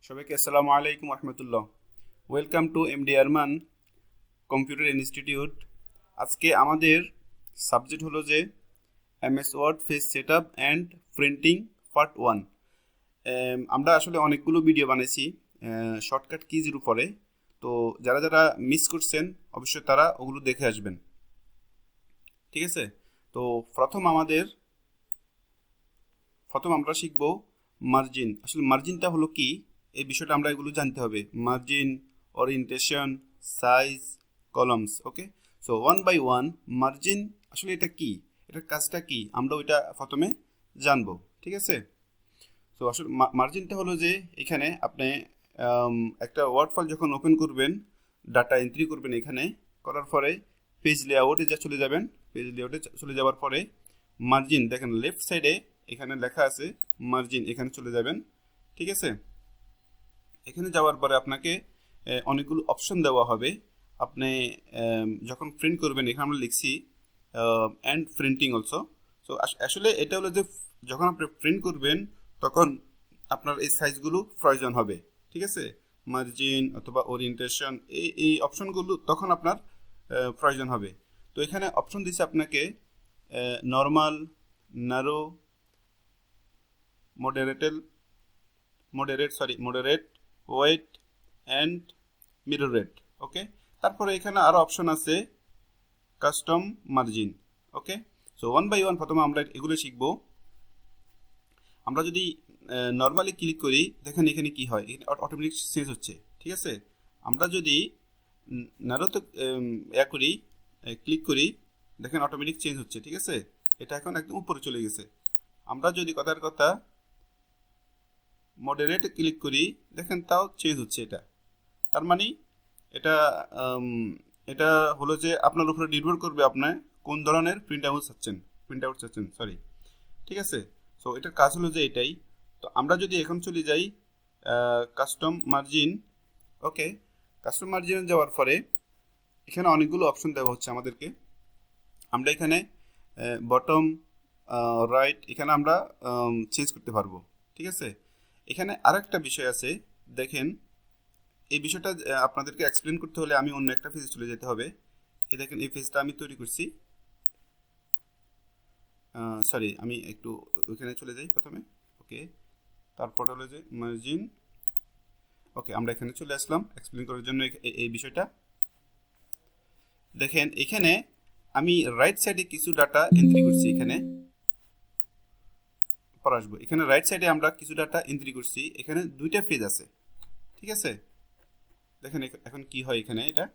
সবাইকে আসসালামু আলাইকুম রহমতুল্লাহ। Welcome to MD Arman computer institute. আজকে আমাদের সাবজেক্ট হলো যে MS Word page setup and printing part 1। আমরা আসলে অনেকগুলো ভিডিও বানাইছি শর্টকাট কিজের উপরে। তো যারা যারা মিস করছেন অবশ্যই তারা ওগুলো দেখে আসবেন, ঠিক আছে? তো প্রথম আমরা শিখব মার্জিন। আসলে মার্জিনটা হলো কি, এই বিষয়টা আমরা এগুলো জানতে হবে। Margin, orientation, size, columns. Okay, so one by one margin আসলে এটা কি, এটার কাজটা কি, আমরা ওইটা প্রথমে জানবো, ঠিক আছে? তো আসলে মার্জিনটা হলো যে এখানে আপনি একটা ওয়ার্ড ফাইল যখন ওপেন করবেন, ডাটা এন্ট্রি করবেন, এখানে করার পরে পেজ লেআউটে চলে যাবেন। পেজ লেআউটে চলে যাওয়ার পরে মার্জিন দেখেন লেফট সাইডে এখানে লেখা আছে মার্জিন, এখানে চলে যাবেন, ঠিক আছে? এখানে যাওয়ার পরে আপনাকে অনেকগুলো অপশন দেওয়া হবে। আপনি যখন প্রিন্ট করবেন, এখানে আমরা লিখছি অ্যান্ড প্রিন্টিং অলসো। সো আসলে এটা হলো যে যখন আপনি প্রিন্ট করবেন তখন আপনার এই সাইজগুলো প্রয়োজন হবে, ঠিক আছে? মার্জিন অথবা ওরিয়েন্টেশন, এই অপশনগুলো তখন আপনার প্রয়োজন হবে। তো এখানে অপশন দিচ্ছে আপনাকে normal, narrow, moderate, wide and mirrored. Okay, তারপরে এখানে আরও অপশন আছে custom margin. Okay, so one by one প্রথমে আমরা এগুলো শিখব। আমরা যদি নর্মালি ক্লিক করি, দেখেন এখানে কি হয়, অটোমেটিক চেঞ্জ হচ্ছে, ঠিক আছে? আমরা যদি ন্যারোতে করি, ক্লিক করি, দেখেন অটোমেটিক চেঞ্জ হচ্ছে, ঠিক আছে? এটা এখন একদম উপরে চলে গেছে। আমরা যদি কথার কথা মডারেটে ক্লিক করি, দেখেন তাও চেঞ্জ হচ্ছে। এটা তার মানে এটা এটা হলো যে আপনার উপরে নির্ভর করবে আপনার কোন ধরনের প্রিন্ট আউট চাচ্ছেন, সরি, ঠিক আছে? সো এটার কাজ হলো যে এটাই। তো আমরা যদি এখন চলে যাই কাস্টম মার্জিন। ওকে, কাস্টম মার্জিনে যাওয়ার পরে এখানে অনেকগুলো অপশন দেওয়া হচ্ছে আমাদেরকে। আমরা এখানে বটম, রাইট, এখানে আমরা চেঞ্জ করতে পারবো, ঠিক আছে? এখানে আরেকটা বিষয় আছে, দেখেন এই বিষয়টা আপনাদেরকে এক্সপ্লেন করতে হলে আমি অন্য একটা পেজে চলে যেতে হবে। এই দেখেন এই পেজটা আমি তৈরি করছি, সরি আমি একটু ওইখানে চলে যাই প্রথমে। ওকে, তারপর হলো যে মার্জিন। ওকে, আমরা এখানে চলে আসলাম এক্সপ্লেন করার জন্য এই বিষয়টা। দেখেন এখানে আমি রাইট সাইডে কিছু ডাটা এন্ট্রি করছি, এখানে পর আসবো। এখানে রাইট সাইডে আমরা কিছু ডাটা এন্ট্রি করছি, এখানে দুইটা পেজ আছে, ঠিক আছে? দেখেন এখন কি হয়, এখানে এটা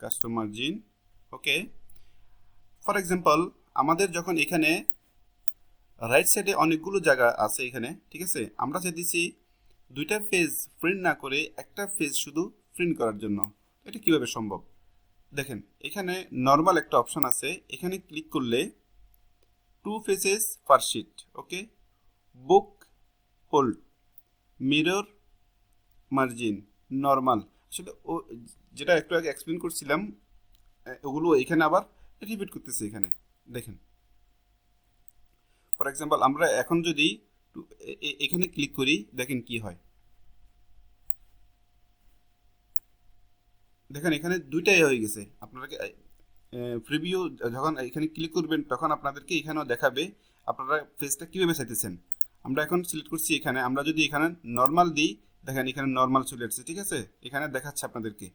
custom margin. Okay, for example আমাদের যখন এখানে রাইট সাইডে অনেকগুলো জায়গা আছে এখানে, ঠিক আছে? আমরা চাইতেছি দুইটা পেজ প্রিন্ট না করে একটা পেজ শুধু প্রিন্ট করার জন্য। এটা কিভাবে সম্ভব? দেখেন এখানে নর্মাল একটা অপশন আছে, এখানে ক্লিক করলে 2 পেজেস পার শিট। ওকে, বুক হোল্ড, মিরর, মার্জিন, নর্মাল। আসলে ও যেটা একটু আগে এক্সপ্লেন করছিলাম ওগুলো এখানে আবার রিপিট করতেছে। এখানে দেখেন ফর এক্সাম্পল আমরা এখন যদি এখানে ক্লিক করি, দেখেন কি হয়। দেখেন এখানে দুইটাই হয়ে গেছে। আপনারা প্রিভিউ যখন এখানে ক্লিক করবেন তখন আপনাদেরকে এখানেও দেখাবে আপনারা ফেসটা কীভাবে চাইতেছেন। আমরা এখন সিলেক্ট করছি এখানে, আমরা যদি এখানে নর্মাল দিই, দেখেন এখানে নর্মাল চলে আসছে, ঠিক আছে? এখানে দেখাচ্ছে আপনাদেরকে।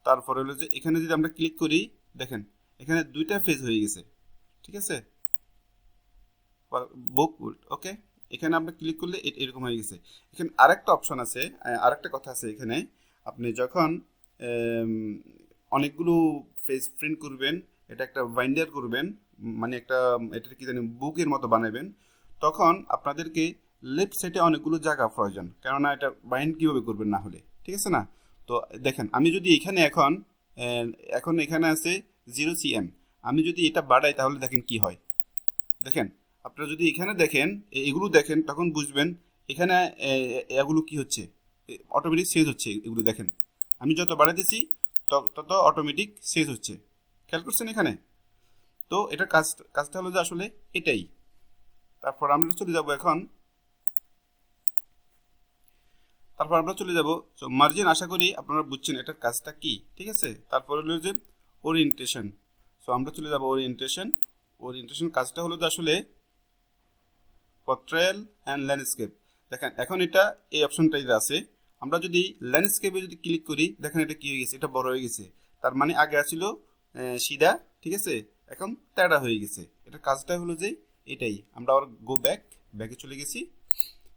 তারপরে হলো যে এখানে যদি আমরা ক্লিক করি, দেখেন এখানে দুইটা ফেজ হয়ে গেছে, ঠিক আছে? বুক। ওকে, এখানে আমরা ক্লিক করলে এরকম হয়ে গেছে। এখানে আরেকটা অপশন আছে, আরেকটা কথা আছে এখানে। আপনি যখন অনেকগুলো পেজ প্রিন্ট করবেন, এটা একটা বাইন্ডার করবেন, মানে একটা এটা কি জানি বুকের মতো বানাবেন, তখন আপনাদেরকে লেফট সাইডে অনেকগুলো জায়গা প্রয়োজন, কেননা এটা বাইন্ড কীভাবে করবেন না হলে, ঠিক আছে না? তো দেখেন আমি যদি এখানে এখন এখানে আছে 0 cm, আমি যদি এটা বাড়াই তাহলে দেখেন কি হয়। দেখেন আপনারা যদি এখানে দেখেন এগুলো দেখেন তখন বুঝবেন এখানে এগুলো কি হচ্ছে, অটোমেটিক চেঞ্জ হচ্ছে। এগুলো দেখেন আমি যত বাড়াতেছি তত অটোমেটিক চেঞ্জ হচ্ছে, খেয়াল করছেন এখানে? তো এটার কাজটা হলো যে আসলে এটাই। তারপর আমরা চলে যাব এখন তারপর আমরা চলে যাব। সো মার্জিন আশা করি আপনারা বুঝছেন এটার কাজটা কি, ঠিক আছে। তারপর হলো যে ওরিয়েন্টেশন। সো আমরা চলে যাব ওরিয়েন্টেশন। ওরিয়েন্টেশন কাজটা হলো যে আসলে পোর্ট্রেয়াল অ্যান্ড ল্যান্ডস্কেপ। দেখেন এখন এটা এই অপশনটাই আছে। আমরা যদি ল্যান্ডস্কেপে যদি ক্লিক করি, দেখেন এটা কি হয়ে গেছে, এটা বড় হয়ে গেছে। তার মানে আগে ছিল সিধা, ঠিক আছে, এখন তেড়া হয়ে গেছে। এটার কাজটা হলো যে এটাই। আমরা আবার গো ব্যাকে চলে গেছি,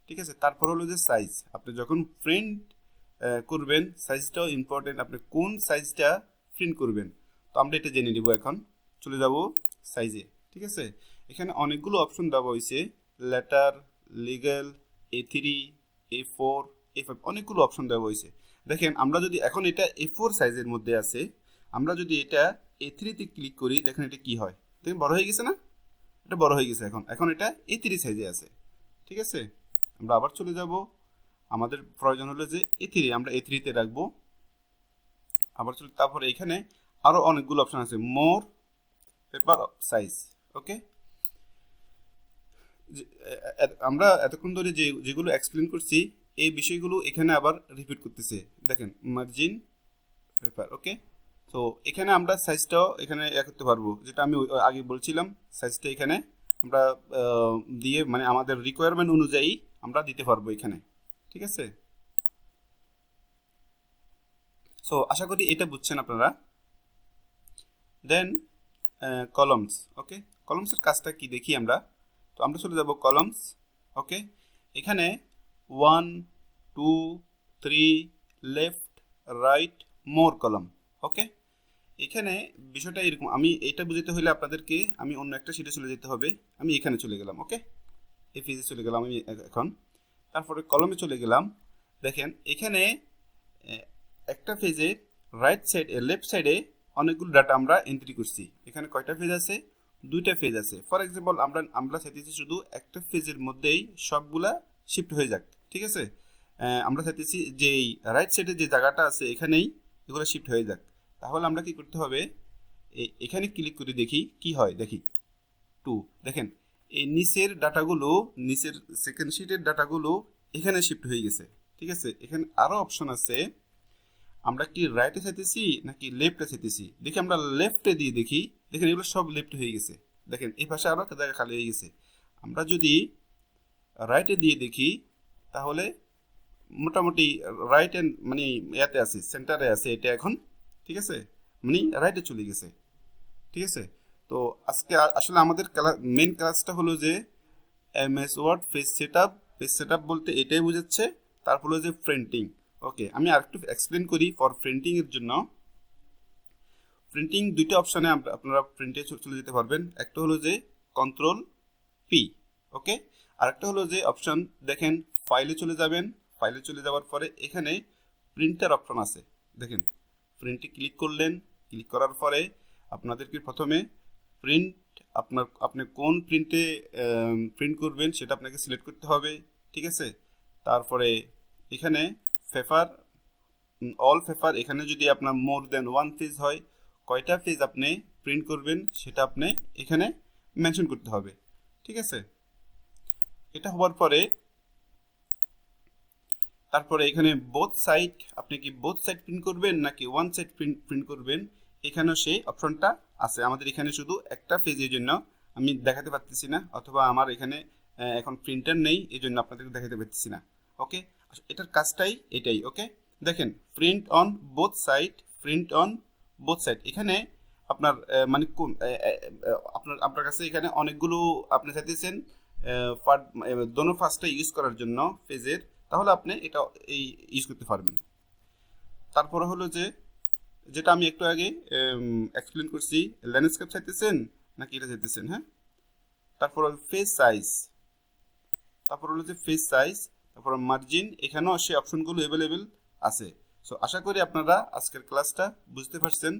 ঠিক আছে। তারপর হলো যে সাইজ। আপনি যখন প্রিন্ট করবেন সাইজটাও ইম্পর্টেন্ট, আপনি কোন সাইজটা প্রিন্ট করবেন। তো আমরা এটা জেনে নিব। এখন চলে যাব সাইজে, ঠিক আছে। এখানে অনেকগুলো অপশন দেওয়া হয়েছে, letter, legal, A3, A4, A5, অনেকগুলো অপশন দেওয়া হয়েছে। দেখেন আমরা যদি এখন এটা A4 সাইজের মধ্যে আছে, আমরা যদি এটা A3-তে ক্লিক করি, দেখেন এটা কি হয়, দেখেন বড় হয়ে গেছে না, এটা বড় হয়ে গেছে। এখন এটা A3 সাইজে আছে, ঠিক আছে। আমরা আবার চলে যাব, আমাদের প্রয়োজন হলো যে A3, আমরা A3-তে রাখবো। আবার চলে, তারপরে এখানে আরো অনেকগুলো অপশন আছে, মোর, পেপার সাইজ, ওকে। আমরা এতক্ষণ ধরে যেগুলো এক্সপ্লেন করছি এই বিষয়গুলো এখানে আবার রিপিট করতেছে। দেখেন মার্জিন, পেপার, ওকে। তো এখানে আমরা সাইজটাও এখানে করতে পারবো, যেটা আমি আগে বলছিলাম। সাইজটা এখানে আমরা দিয়ে মানে আমাদের রিকোয়ারমেন্ট অনুযায়ী আমরা দিতে পারবো এখানে, ঠিক আছে। সো আশা করি এটা বুঝছেন আপনারা। দেন কলমস, ওকে। কলমসের কাজটা কি দেখি আমরা। তো আমরা চলে যাব কলমস, ওকে। এখানে 1, 2, 3, লেফট, রাইট, মোর কলম, ওকে। এখানে বিষয়টা এরকম, আমি এটা বুঝতে হলে আপনাদেরকে আমি অন্য একটা শিটে চলে যেতে হবে। আমি এখানে চলে গেলাম, ওকে, এই পেজে চলে গেলাম আমি এখন। তারপরে কলমে চলে গেলাম। দেখেন এখানে একটা পেজে রাইট সাইড লেফট সাইডে অনেকগুলো ডাটা আমরা এন্ট্রি করছি। এখানে কয়টা পেজ আছে, দুইটা পেজ আছে। ফর এক্সাম্পল আমরা চাইতেছি শুধু একটা পেজের মধ্যেই সবগুলা শিফট হয়ে যাক, ঠিক আছে। আমরা চাইতেছি যে এই রাইট সাইডে যে জায়গাটা আছে এখানেই এগুলো শিফট হয়ে যাক। তাহলে আমরা কি করতে হবে, এখানে ক্লিক করে দেখি কি হয়, দেখি 2। দেখেন এই নিচের ডাটাগুলো, নিচের সেকেন্ড শিটের ডাটাগুলো এখানে শিফট হয়ে গেছে, ঠিক আছে। এখানে আরো অপশন আছে, আমরা কি রাইটে চাইতেছি নাকি লেফটে চাইতেছি। দেখি আমরা লেফটে দিয়ে দেখি, দেখেন এগুলো সব লেফট হয়ে গেছে। দেখেন এই পাশে আরো একটা জায়গা খালি হয়ে গেছে। আমরা যদি রাইটে দিয়ে দেখি তাহলে মোটামুটি রাইট এন্ড মানে ইয়াতে আছে, সেন্টারে আছে এটা এখন, ঠিক আছে, মানে রাইটে চলে গেছে, ঠিক আছে। তো আজকে আসলে আমাদের মেইন ক্লাসটা হলো যে এমএস ওয়ার্ড পেজ সেটআপ বলতে এটাই বোঝাচ্ছে। তারপর হলো যে প্রিন্টিং, ওকে। আমি আরেকটু এক্সপ্লেন করি। ফর প্রিন্টিং এর জন্য প্রিন্টিং দুইটা অপশনে আপনারা প্রিন্টে চলে যেতে পারবেন। একটা হলো যে কন্ট্রোল পি, ওকে। আরেকটা হলো যে অপশন, দেখেন ফাইলে চলে যাবেন। ফাইলে চলে যাওয়ার পরে এখানে প্রিন্টার অপশন আছে, দেখেন প্রিন্টে ক্লিক করলেন। ক্লিক করার পরে আপনাদেরকে প্রথমে প্রিন্ট, আপনি কোন প্রিন্টে প্রিন্ট করবেন সেটা আপনাকে সিলেক্ট করতে হবে, ঠিক আছে। তারপরে এখানে পেপার, অল পেপার, এখানে যদি আপনার মোর দেন 1 পেজ হয়, কয়টা পেজ আপনি প্রিন্ট করবেন সেটা আপনি এখানে মেনশন করতে হবে, ঠিক আছে। এটা হওয়ার পরে তারপরে এখানে বোথ সাইড, আপনি কি বোথ সাইড প্রিন্ট করবেন নাকি ওয়ান সাইড প্রিন্ট করবেন, এখানেও সেই অপশনটা আছে। আমাদের এখানে শুধু একটা পেজের জন্য আমি দেখাতে পারতেছি না, অথবা আমার এখানে এখন প্রিন্টার নেই, এই জন্য আপনাদেরকে দেখাতে পারতেছি না, ওকে। এটার কাজটাই এটাই, ওকে। দেখেন print on both side, print on both side. এখানে আপনার মানে কোন আপনার কাছে এখানে অনেকগুলো আপনি চাইতেছেন দোনো ফার্স্টটা ইউজ করার জন্য পেজের, তাহলে আপনি এটা এই ইউজ করতে পারবেন। তারপরে হলো যে যেটা আমি একটু আগে এক্সপ্লেন করছি, ল্যান্ডস্কেপ চাইতেছেন নাকি এটা চাইতেছেন, হ্যাঁ। তারপর ফেজ সাইজ, তারপর হলো যে ফেজ সাইজ, তারপর মার্জিন, এখানেও সেই অপশনগুলো অ্যাভেলেবেল আছে। সো আশা করি আপনারা আজকের ক্লাসটা বুঝতে পারছেন।